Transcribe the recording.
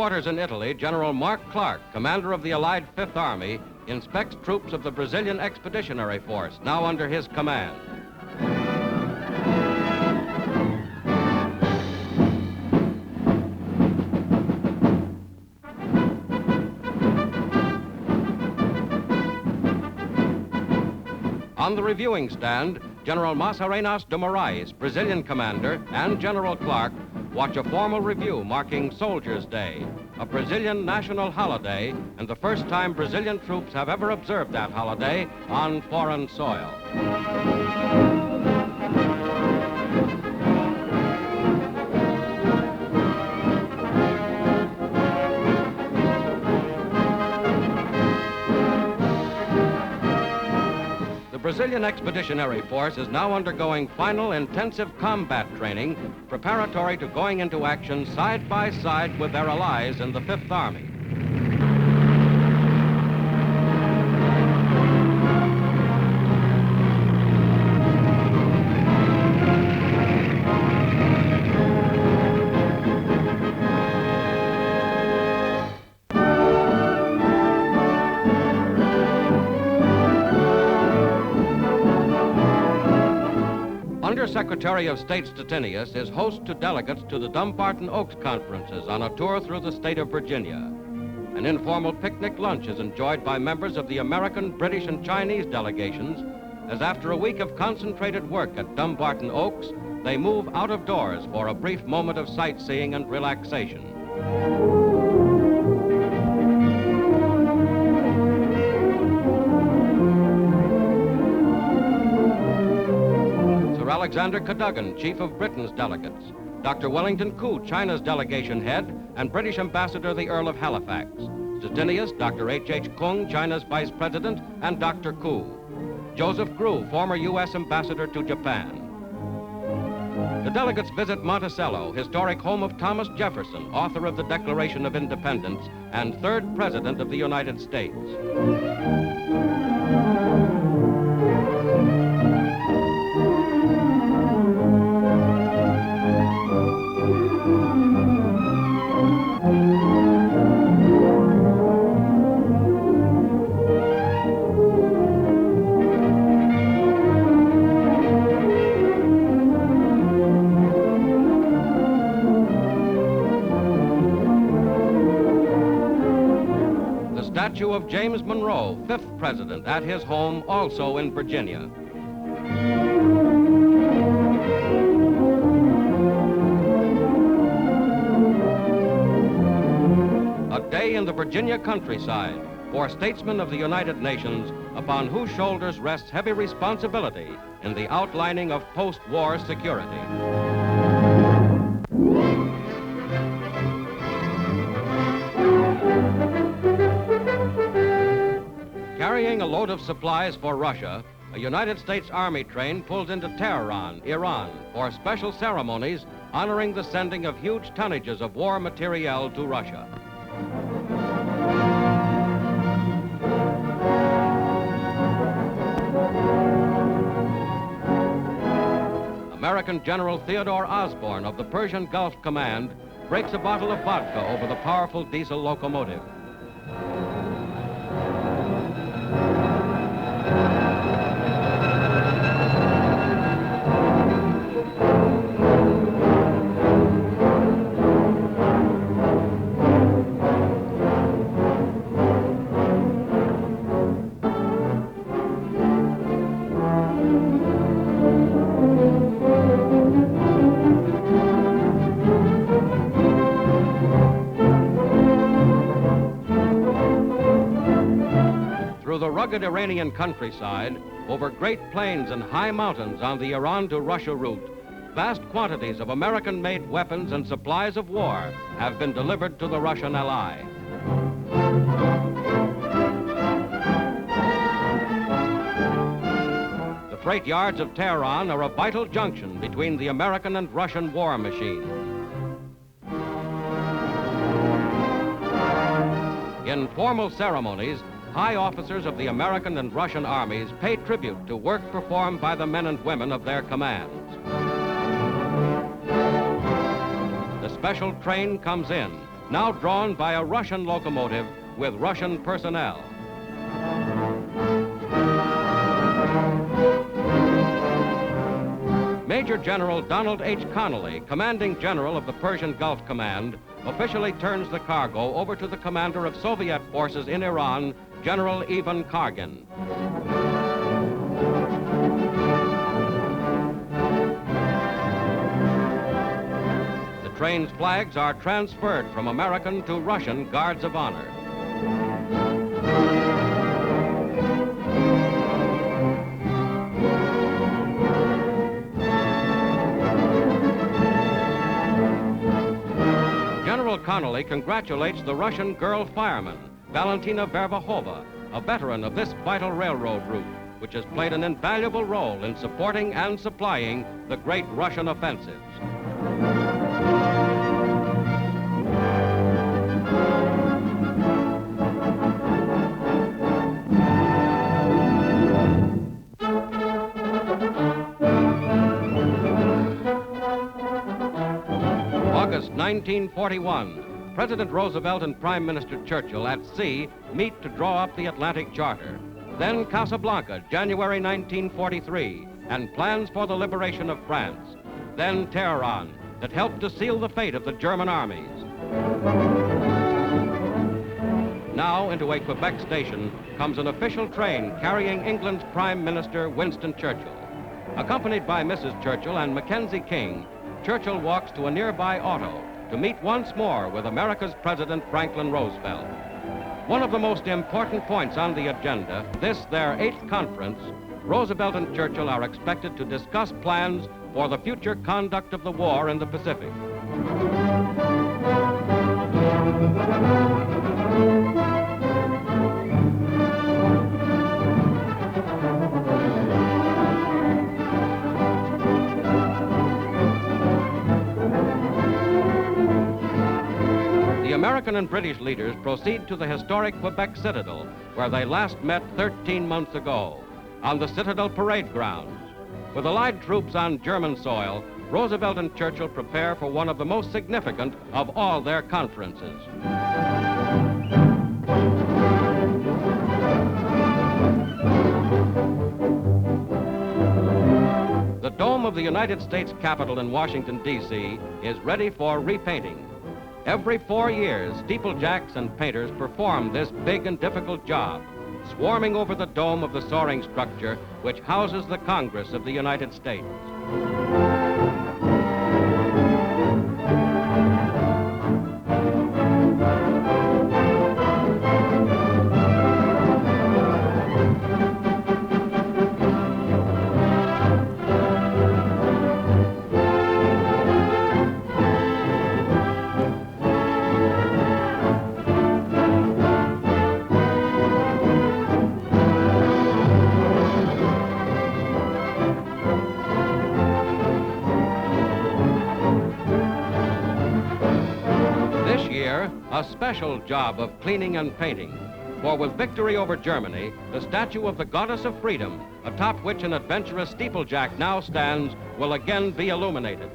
headquarters in Italy, General Mark Clark, commander of the Allied Fifth Army, inspects troops of the Brazilian Expeditionary Force, now under his command. On the reviewing stand, General Mascarenhas de Moraes, Brazilian commander, and General Clark watch a formal review marking Soldiers' Day, a Brazilian national holiday, and the first time Brazilian troops have ever observed that holiday on foreign soil. The Brazilian Expeditionary Force is now undergoing final intensive combat training preparatory to going into action side by side with their allies in the Fifth Army. Secretary of State Stettinius is host to delegates to the Dumbarton Oaks conferences on a tour through the state of Virginia. An informal picnic lunch is enjoyed by members of the American, British, and Chinese delegations as after a week of concentrated work at Dumbarton Oaks, they move out of doors for a brief moment of sightseeing and relaxation. Alexander Cadogan, Chief of Britain's delegates, Dr. Wellington Koo, China's delegation head, and British Ambassador the Earl of Halifax, Stettinius, Dr. H.H. Kung, China's Vice President, and Dr. Koo, Joseph Grew, former U.S. Ambassador to Japan. The delegates visit Monticello, historic home of Thomas Jefferson, author of the Declaration of Independence and third President of the United States. Statue of James Monroe, 5th President, at his home, also in Virginia. A day in the Virginia countryside for statesmen of the United Nations upon whose shoulders rests heavy responsibility in the outlining of post-war security. Carrying a load of supplies for Russia, a United States Army train pulls into Tehran, Iran, for special ceremonies honoring the sending of huge tonnages of war materiel to Russia. American General Theodore Osborne of the Persian Gulf Command breaks a bottle of vodka over the powerful diesel locomotive. Rugged Iranian countryside, over great plains and high mountains on the Iran to Russia route, vast quantities of American-made weapons and supplies of war have been delivered to the Russian ally. The freight yards of Tehran are a vital junction between the American and Russian war machine. In formal ceremonies, high officers of the American and Russian armies pay tribute to work performed by the men and women of their commands. The special train comes in, now drawn by a Russian locomotive with Russian personnel. Major General Donald H. Connolly, commanding general of the Persian Gulf Command, officially turns the cargo over to the commander of Soviet forces in Iran, General Ivan Kargin. The train's flags are transferred from American to Russian guards of honor. General Connolly congratulates the Russian girl fireman, Valentina Vervahova, a veteran of this vital railroad route, which has played an invaluable role in supporting and supplying the great Russian offensives. August 1941, President Roosevelt and Prime Minister Churchill at sea meet to draw up the Atlantic Charter. Then Casablanca, January 1943, and plans for the liberation of France. Then Tehran, that helped to seal the fate of the German armies. Now into a Quebec station comes an official train carrying England's Prime Minister Winston Churchill. Accompanied by Mrs. Churchill and Mackenzie King, Churchill walks to a nearby auto to meet once more with America's President Franklin Roosevelt. One of the most important points on the agenda, this their 8th conference, Roosevelt and Churchill are expected to discuss plans for the future conduct of the war in the Pacific. The American and British leaders proceed to the historic Quebec Citadel, where they last met 13 months ago, on the Citadel parade grounds. With Allied troops on German soil, Roosevelt and Churchill prepare for one of the most significant of all their conferences. The dome of the United States Capitol in Washington, D.C. is ready for repainting. Every 4 years, steeplejacks and painters perform this big and difficult job, swarming over the dome of the soaring structure which houses the Congress of the United States. A special job of cleaning and painting, for with victory over Germany, the statue of the Goddess of Freedom, atop which an adventurous steeplejack now stands, will again be illuminated.